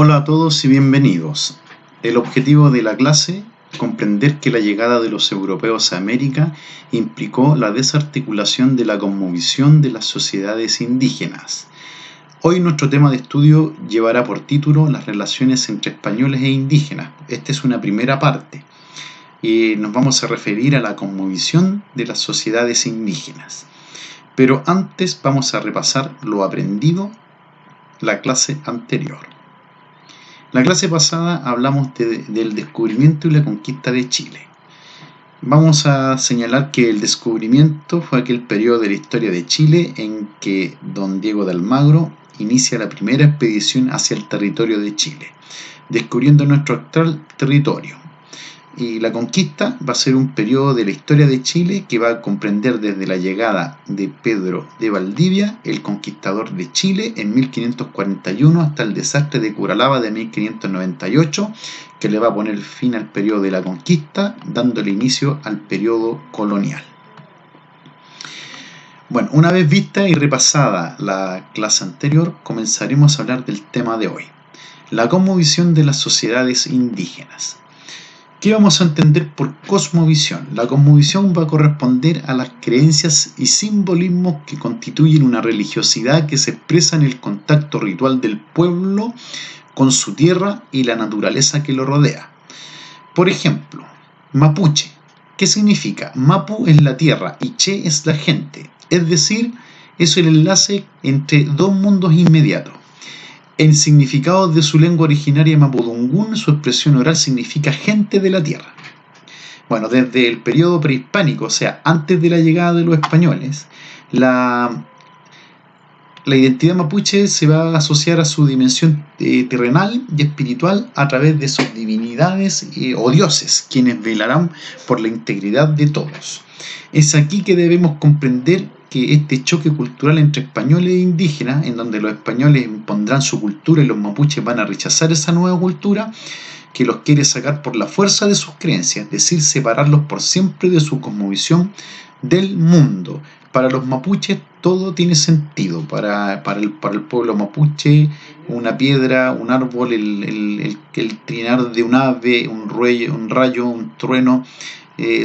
Hola a todos y bienvenidos. El objetivo de la clase, comprender que la llegada de los europeos a América implicó la desarticulación de la cosmovisión de las sociedades indígenas. Hoy nuestro tema de estudio llevará por título las relaciones entre españoles e indígenas. Esta es una primera parte y nos vamos a referir a la cosmovisión de las sociedades indígenas. Pero antes vamos a repasar lo aprendido la clase anterior. La clase pasada hablamos del descubrimiento y la conquista de Chile. Vamos a señalar que el descubrimiento fue aquel periodo de la historia de Chile en que don Diego de Almagro inicia la primera expedición hacia el territorio de Chile, descubriendo nuestro actual territorio. Y la conquista va a ser un periodo de la historia de Chile que va a comprender desde la llegada de Pedro de Valdivia, el conquistador de Chile, en 1541 hasta el desastre de Curalaba de 1598, que le va a poner fin al periodo de la conquista, dándole inicio al periodo colonial. Bueno, una vez vista y repasada la clase anterior, comenzaremos a hablar del tema de hoy, la cosmovisión de las sociedades indígenas. ¿Qué vamos a entender por cosmovisión? La cosmovisión va a corresponder a las creencias y simbolismos que constituyen una religiosidad que se expresa en el contacto ritual del pueblo con su tierra y la naturaleza que lo rodea. Por ejemplo, mapuche. ¿Qué significa? Mapu es la tierra y che es la gente. Es decir, es el enlace entre dos mundos inmediatos. En significados de su lengua originaria mapudungún, su expresión oral significa gente de la tierra. Bueno, desde el periodo prehispánico, o sea, antes de la llegada de los españoles, la identidad mapuche se va a asociar a su dimensión terrenal y espiritual a través de sus divinidades o dioses, quienes velarán por la integridad de todos. Es aquí que debemos comprender que este choque cultural entre españoles e indígenas, en donde los españoles impondrán su cultura y los mapuches van a rechazar esa nueva cultura, que los quiere sacar por la fuerza de sus creencias, es decir, separarlos por siempre de su cosmovisión del mundo. Para los mapuches todo tiene sentido. Para el pueblo mapuche, una piedra, un árbol, el trinar de un ave, un rayo, un trueno,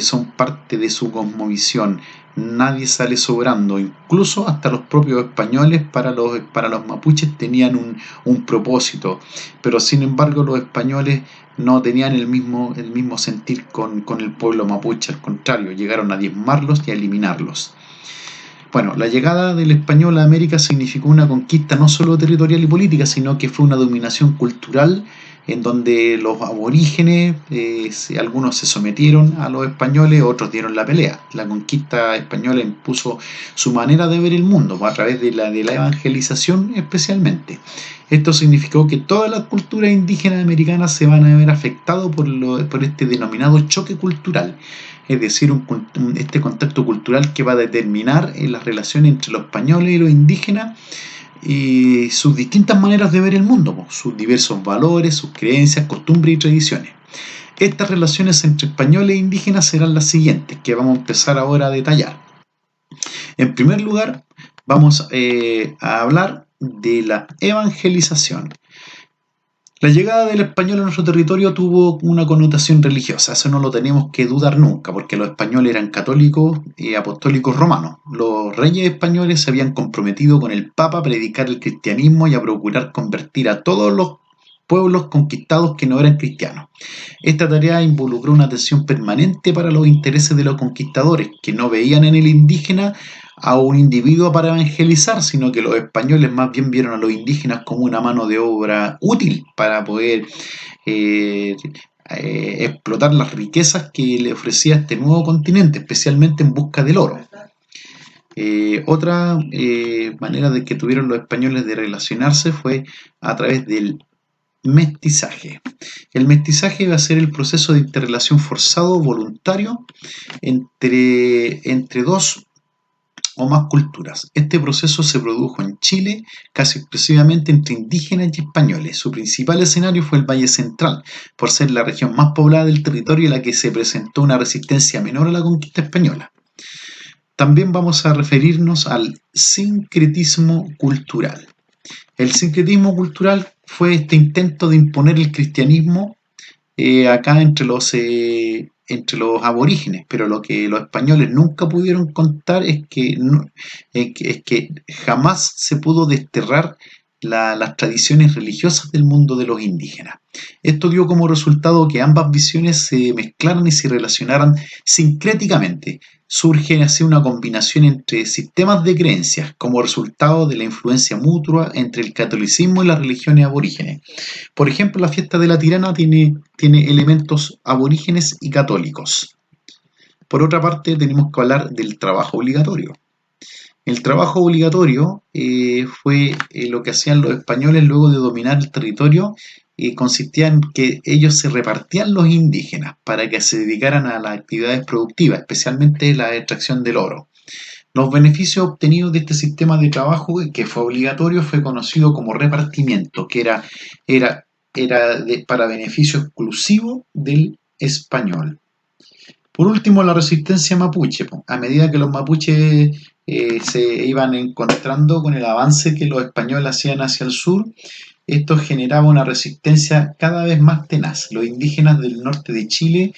son parte de su cosmovisión. Nadie sale sobrando, incluso hasta los propios españoles para los mapuches tenían un propósito, pero sin embargo los españoles no tenían el mismo sentir con el pueblo mapuche, al contrario, llegaron a diezmarlos y a eliminarlos. Bueno, la llegada del español a América significó una conquista no solo territorial y política, sino que fue una dominación cultural en donde los aborígenes, algunos se sometieron a los españoles, otros dieron la pelea. La conquista española impuso su manera de ver el mundo, a través de la evangelización especialmente. Esto significó que todas las culturas indígenas americanas se van a ver afectadas por este denominado choque cultural, es decir, este contacto cultural que va a determinar las relaciones entre los españoles y los indígenas y sus distintas maneras de ver el mundo, sus diversos valores, sus creencias, costumbres y tradiciones. Estas relaciones entre españoles e indígenas serán las siguientes, que vamos a empezar ahora a detallar. En primer lugar, vamos a hablar de la evangelización. La llegada del español a nuestro territorio tuvo una connotación religiosa, eso no lo tenemos que dudar nunca, porque los españoles eran católicos y apostólicos romanos. Los reyes españoles se habían comprometido con el Papa a predicar el cristianismo y a procurar convertir a todos los pueblos conquistados que no eran cristianos. Esta tarea involucró una atención permanente para los intereses de los conquistadores, que no veían en el indígena a un individuo para evangelizar, sino que los españoles más bien vieron a los indígenas como una mano de obra útil para poder explotar las riquezas que le ofrecía este nuevo continente, especialmente en busca del oro. Otra manera de que tuvieron los españoles de relacionarse fue a través del mestizaje. El mestizaje va a ser el proceso de interrelación forzado voluntario entre dos o más culturas. Este proceso se produjo en Chile casi exclusivamente entre indígenas y españoles. Su principal escenario fue el Valle Central, por ser la región más poblada del territorio en la que se presentó una resistencia menor a la conquista española. También vamos a referirnos al sincretismo cultural. El sincretismo cultural fue este intento de imponer el cristianismo acá entre los aborígenes, pero lo que los españoles nunca pudieron contar es que, es que jamás se pudo desterrar las tradiciones religiosas del mundo de los indígenas. Esto dio como resultado que ambas visiones se mezclaran y se relacionaran sincréticamente. Surge así una combinación entre sistemas de creencias como resultado de la influencia mutua entre el catolicismo y las religiones aborígenes. Por ejemplo, la fiesta de la Tirana tiene elementos aborígenes y católicos. Por otra parte, tenemos que hablar del trabajo obligatorio. El trabajo obligatorio fue lo que hacían los españoles luego de dominar el territorio. Consistía en que ellos se repartían los indígenas para que se dedicaran a las actividades productivas, especialmente la extracción del oro. Los beneficios obtenidos de este sistema de trabajo, que fue obligatorio, fue conocido como repartimiento, que era, para beneficio exclusivo del español. Por último, la resistencia mapuche. A medida que los mapuches se iban encontrando con el avance que los españoles hacían hacia el sur, esto generaba una resistencia cada vez más tenaz. Los indígenas del norte de Chile,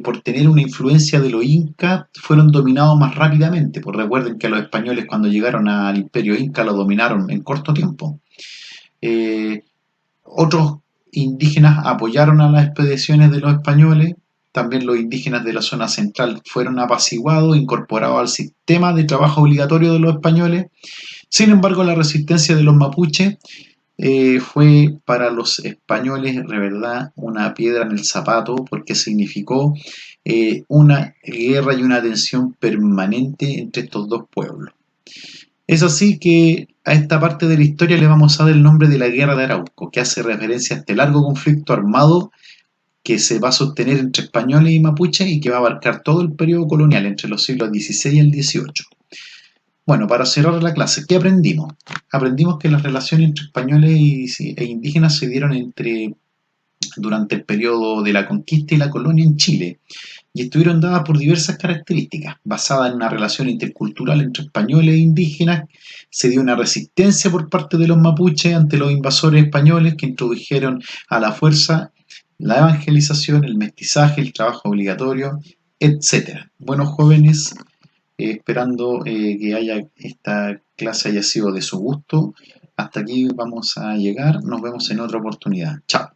por tener una influencia de los incas, fueron dominados más rápidamente. Pues recuerden que los españoles cuando llegaron al imperio inca lo dominaron en corto tiempo. Eh, Otros indígenas apoyaron a las expediciones de los españoles. También los indígenas de la zona central fueron apaciguados, incorporados al sistema de trabajo obligatorio de los españoles. Sin embargo, la resistencia de los mapuches fue para los españoles, de verdad, una piedra en el zapato, porque significó una guerra y una tensión permanente entre estos dos pueblos. Es así que a esta parte de la historia le vamos a dar el nombre de la Guerra de Arauco, que hace referencia a este largo conflicto armado que se va a sostener entre españoles y mapuches y que va a abarcar todo el periodo colonial entre los siglos XVI y el XVIII. Bueno, para cerrar la clase, ¿qué aprendimos? Aprendimos que las relaciones entre españoles e indígenas se dieron durante el periodo de la conquista y la colonia en Chile y estuvieron dadas por diversas características, basadas en una relación intercultural entre españoles e indígenas. Se dio una resistencia por parte de los mapuches ante los invasores españoles que introdujeron a la fuerza la evangelización, el mestizaje, el trabajo obligatorio, etcétera. Bueno, jóvenes, esperando que esta clase haya sido de su gusto. Hasta aquí vamos a llegar. Nos vemos en otra oportunidad. Chao.